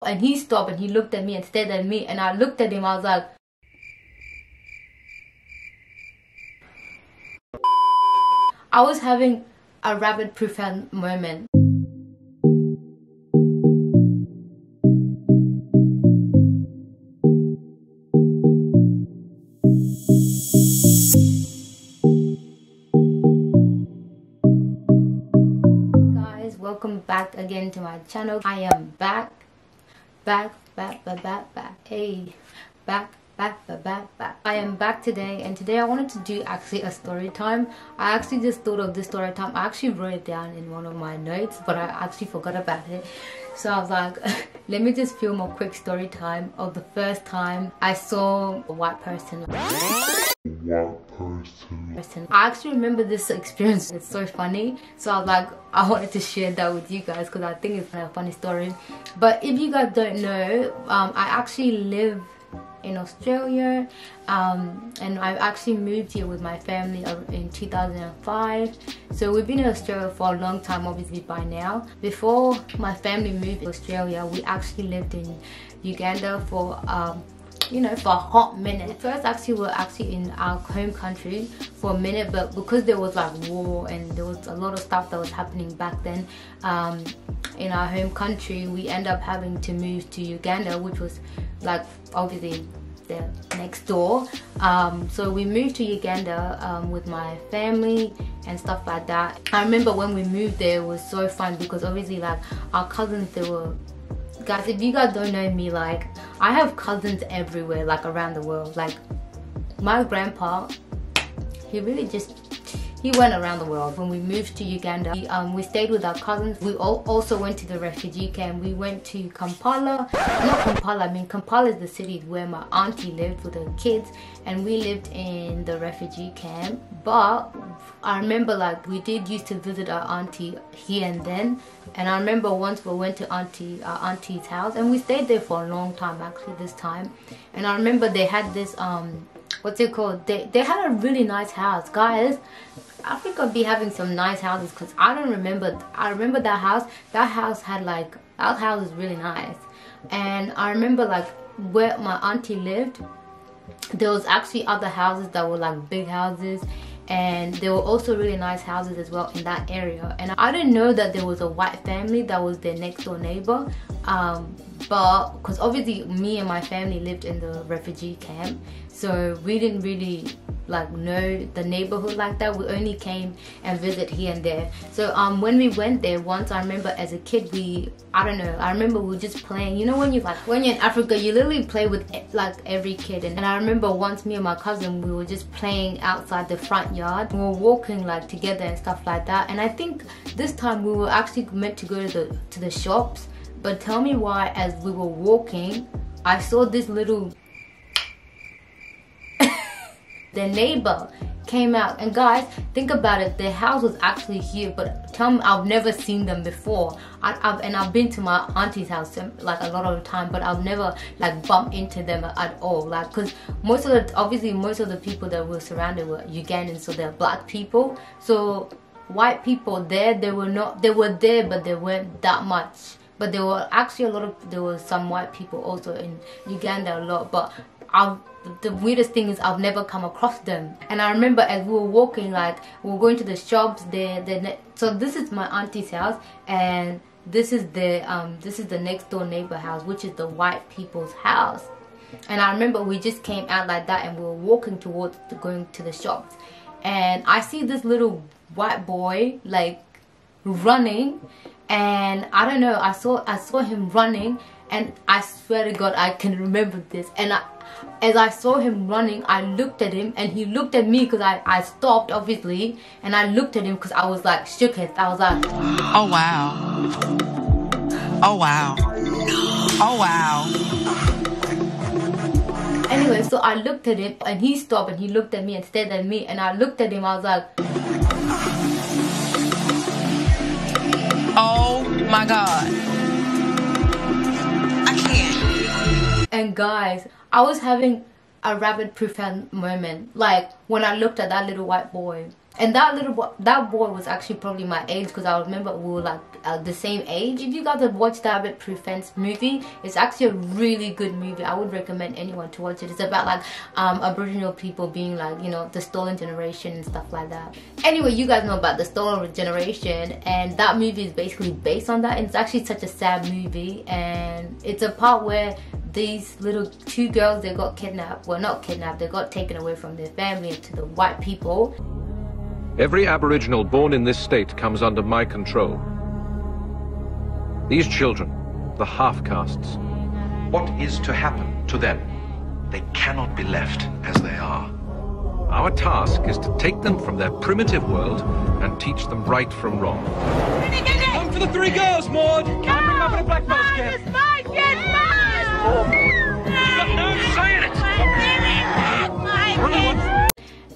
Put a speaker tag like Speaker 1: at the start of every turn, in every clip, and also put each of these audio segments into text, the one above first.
Speaker 1: And he stopped and he looked at me and stared at me, and I looked at him. I was like, I was having a rapid profound moment. Guys, welcome back again to my channel. I am back. Hey, back. I am back today, and today I wanted to do actually a story time. I actually just thought of this story time. I actually wrote it down in one of my notes, but I actually forgot about it. So I was like, let me just film a quick story time of the first time I saw a white person. I actually remember this experience. It's so funny. So I was like, I wanted to share that with you guys because I think it's a funny story. But if you guys don't know, I actually live in Australia, and I actually moved here with my family in 2005. So we've been in Australia for a long time, obviously by now. Before my family moved to Australia, we actually lived in Uganda for you know, for a hot minute. First, actually, we were actually in our home country for a minute, but because there was like war and there was a lot of stuff that was happening back then in our home country, we ended up having to move to Uganda, which was like obviously the next door. So we moved to Uganda with my family and stuff like that. I remember when we moved there, it was so fun because obviously like our cousins, they were, guys, if you guys don't know me, like I have cousins everywhere, like around the world. Like my grandpa, he really he went around the world. When we moved to Uganda, we stayed with our cousins. We also went to the refugee camp. We went to Kampala. Not Kampala, I mean Kampala is the city where my auntie lived with her kids, and we lived in the refugee camp. But I remember like we did used to visit our auntie here and then. And I remember once we went to our auntie's house, and we stayed there for a long time actually this time. And I remember they had this what's it called, they had a really nice house. Guys, I think I'll be having some nice houses because I remember that house had like, our house is really nice. And I remember like where my auntie lived, there was actually other houses that were like big houses, and there were also really nice houses as well in that area. And I didn't know that there was a white family that was their next door neighbor, but because obviously me and my family lived in the refugee camp, so we didn't really like know the neighborhood like that. We only came and visit here and there. So when we went there once, I remember as a kid, I don't know, I remember we were just playing. You know, when you're in Africa, you literally play with like every kid. And I remember once me and my cousin, we were just playing outside the front yard. We were walking like together and stuff like that. And I think this time we were actually meant to go to the shops. But tell me why, as we were walking, I saw this little the neighbor came out. And guys, think about it, their house was actually here, but tell me, I've never seen them before. I've been to my auntie's house like a lot of the time, but I've never like bumped into them at all. Like, because obviously most of the people that were surrounded were Ugandans, so they're black people. So white people there, they were there, but they weren't that much. But there were actually there was some white people also in Uganda, a lot. But the weirdest thing is I've never come across them. And I remember as we were walking, like we were going to the shops there. So this is my auntie's house, and this is the next door neighbor house, which is the white people's house. And I remember we just came out like that, and we were walking towards going to the shops, and I see this little white boy like running. And I don't know, I saw him running, and I swear to God I can remember this. And as I saw him running, I looked at him, and he looked at me because I stopped obviously, and I looked at him because I was like shook it. I was like, oh wow, oh wow, oh wow. Anyway, so I looked at him, and he stopped, and he looked at me and stared at me, and I looked at him. I was like, oh my God, I can't. And guys, I was having a rapid profound moment. Like when I looked at that little white boy, And that boy was actually probably my age, because I remember we were like the same age. If you guys have watched that Bit Prevents movie, it's actually a really good movie. I would recommend anyone to watch it. It's about like Aboriginal people being like, you know, the stolen generation and stuff like that. Anyway, you guys know about the stolen generation, and that movie is basically based on that. And it's actually such a sad movie, and it's a part where these little two girls, they got kidnapped. Well, not kidnapped, they got taken away from their family to the white people.
Speaker 2: Every Aboriginal born in this state comes under my control. These children, the half-castes.
Speaker 3: What is to happen to them? They cannot be left as they are.
Speaker 2: Our task is to take them from their primitive world and teach them right from wrong.
Speaker 4: Come for the 3 girls, Maud! Can't bring them up in a black basket! No, saying it!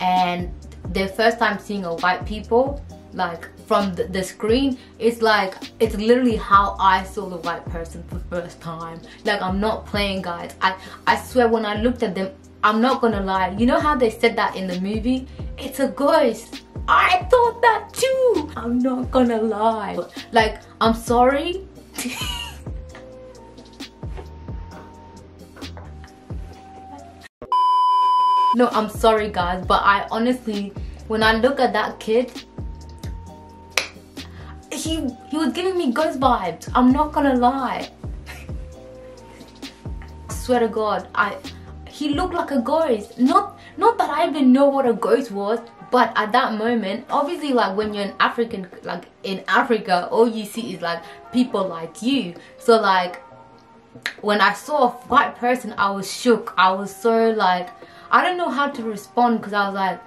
Speaker 1: And their first time seeing a white people, like from the screen, it's like, it's literally how I saw the white person for the first time. Like, I'm not playing, guys. I swear, when I looked at them, I'm not gonna lie, you know how they said that in the movie? It's a ghost. I thought that too. I'm not gonna lie. Like, I'm sorry. No, I'm sorry guys, but I honestly, when I look at that kid, he was giving me ghost vibes. I'm not gonna lie. I swear to God, he looked like a ghost. Not that I even know what a ghost was, but at that moment, obviously, like when you're an African, like in Africa, all you see is like people like you. So like, when I saw a white person, I was shook. I was so like, I don't know how to respond, because I was like,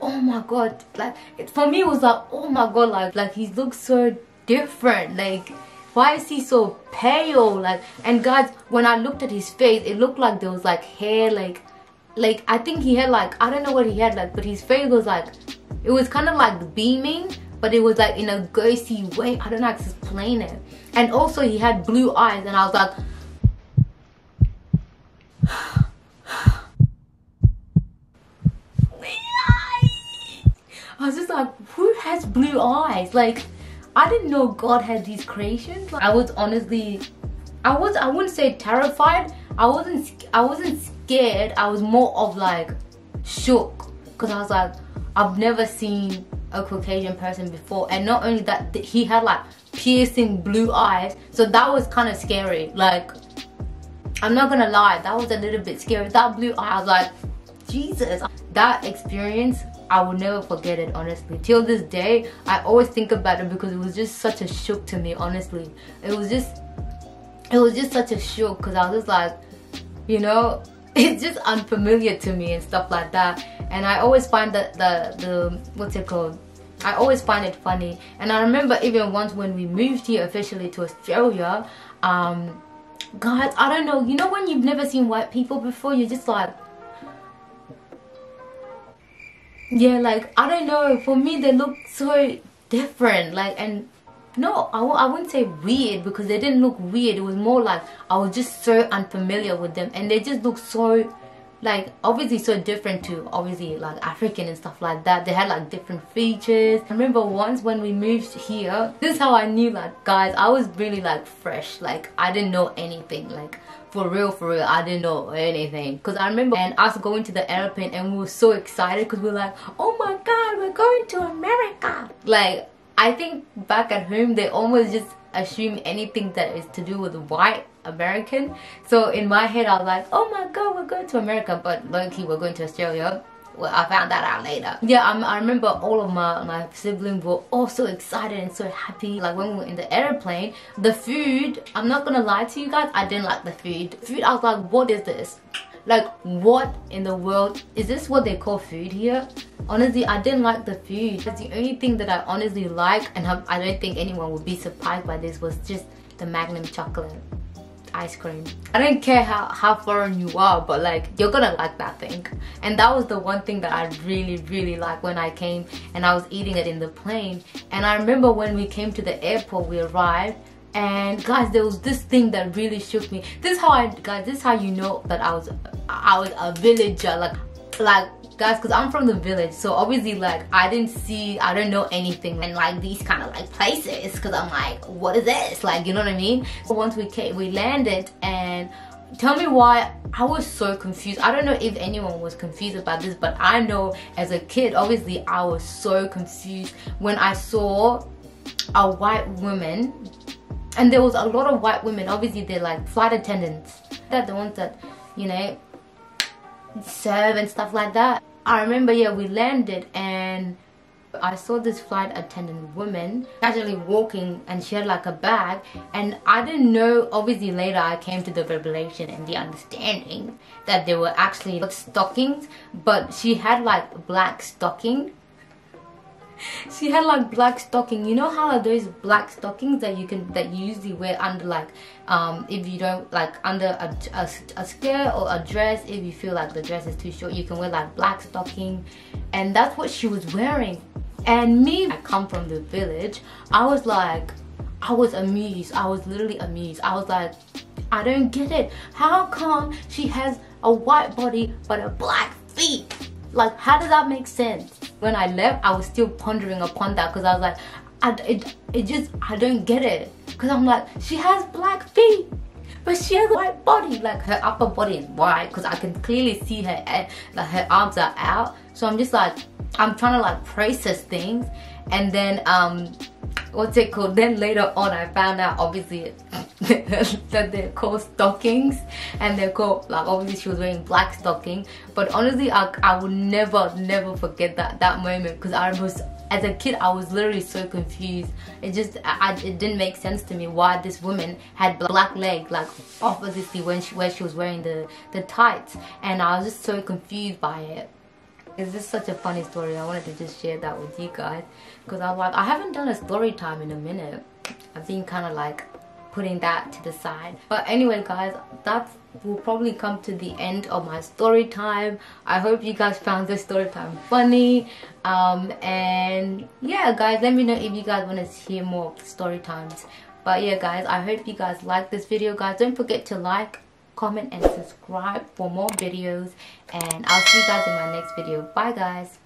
Speaker 1: oh my God, like for me it was like, oh my God, like he looks so different. Like, why is he so pale? Like, and guys, when I looked at his face, it looked like there was like hair, like I think he had like, I don't know what he had, like, but his face was like, it was kind of like beaming, but it was like in a ghosty way. I don't know how to explain it. And also he had blue eyes, and I was like, I was just like, who has blue eyes? Like, I didn't know God had these creations. Like, I was honestly, I wouldn't say terrified. I wasn't scared. I was more of like shook, because I was like, I've never seen a Caucasian person before. And not only that, he had like piercing blue eyes. So that was kind of scary. Like, I'm not gonna lie, that was a little bit scary. That blue eye, I was like, Jesus. That experience, I will never forget it, honestly. Till this day, I always think about it, because it was just such a shock to me, honestly. It was just such a shock, because I was just like, you know, it's just unfamiliar to me and stuff like that. And I always find that the what's it called? I always find it funny. And I remember even once when we moved here officially to Australia, guys, I don't know, you know when you've never seen white people before, you're just like, yeah, like, I don't know, for me they look so different. Like, and no, I wouldn't say weird, because they didn't look weird. It was more like I was just so unfamiliar with them, and they just look so, like, obviously so different to obviously like African and stuff like that. They had like different features. I remember once when we moved here, this is how I knew, like, guys, I was really like fresh. Like, I didn't know anything. Like, for real, I didn't know anything. Because I remember and us going to the airplane, and we were so excited, because we were like, oh my God, we're going to America. Like, I think back at home, they almost just assume anything that is to do with white American. So in my head, I was like, oh my God, we're going to America. But low-key, we're going to Australia. Well, I found that out later. Yeah, I remember all of my siblings were all so excited and so happy. Like, when we were in the airplane, the food, I'm not gonna lie to you guys, I didn't like the food. I was like, what is this? Like, what in the world? Is this what they call food here? Honestly, I didn't like the food. That's the only thing that I honestly like, and I don't think anyone would be surprised by this, was just the Magnum chocolate ice cream. I don't care how foreign you are, but like, you're gonna like that thing. And that was the one thing that I really liked when I came, and I was eating it in the plane. And I remember when we came to the airport, we arrived, and guys, there was this thing that really shook me. This is how you know that I was a villager. Like guys, because I'm from the village, so obviously like I don't know anything in like these kind of like places, because I'm like, what is this, like, you know what I mean? So once we landed, and tell me why I was so confused. I don't know if anyone was confused about this, but I know as a kid, obviously I was so confused when I saw a white woman, and there was a lot of white women. Obviously they're like flight attendants, they're the ones that, you know, serve and stuff like that. I remember, yeah, we landed and I saw this flight attendant woman casually walking, and she had like a bag, and I didn't know. Obviously later I came to the revelation and the understanding that they were actually stockings, but she had like black stocking. She had like black stocking. You know how those black stockings that you usually wear under like if you don't like under a skirt or a dress, if you feel like the dress is too short, you can wear like black stocking, and that's what she was wearing. And me, I come from the village, I was like, I was amused. I was literally amused. I was like, I don't get it. How come she has a white body but a black feet? Like, how does that make sense? When I left, I was still pondering upon that, because I was like, I don't get it. Because I'm like, she has black feet, but she has a white body. Like, her upper body is white, because I can clearly see her, like her arms are out. So I'm just like, I'm trying to like process things. And then what's it called, then later on I found out obviously that they're called stockings, and they're called, like, obviously she was wearing black stocking. But honestly I would never forget that moment, because I was, as a kid, I was literally so confused. It just it didn't make sense to me why this woman had black leg, like obviously where she was wearing the tights, and I was just so confused by it. It's just such a funny story. I wanted to just share that with you guys, because I'm like, I haven't done a story time in a minute. I've been kind of like putting that to the side. But anyway guys, that will probably come to the end of my story time. I hope you guys found this story time funny. And yeah guys, let me know if you guys want to hear more story times. But yeah guys, I hope you guys like this video. Guys, don't forget to like, comment and subscribe for more videos, and I'll see you guys in my next video. Bye guys.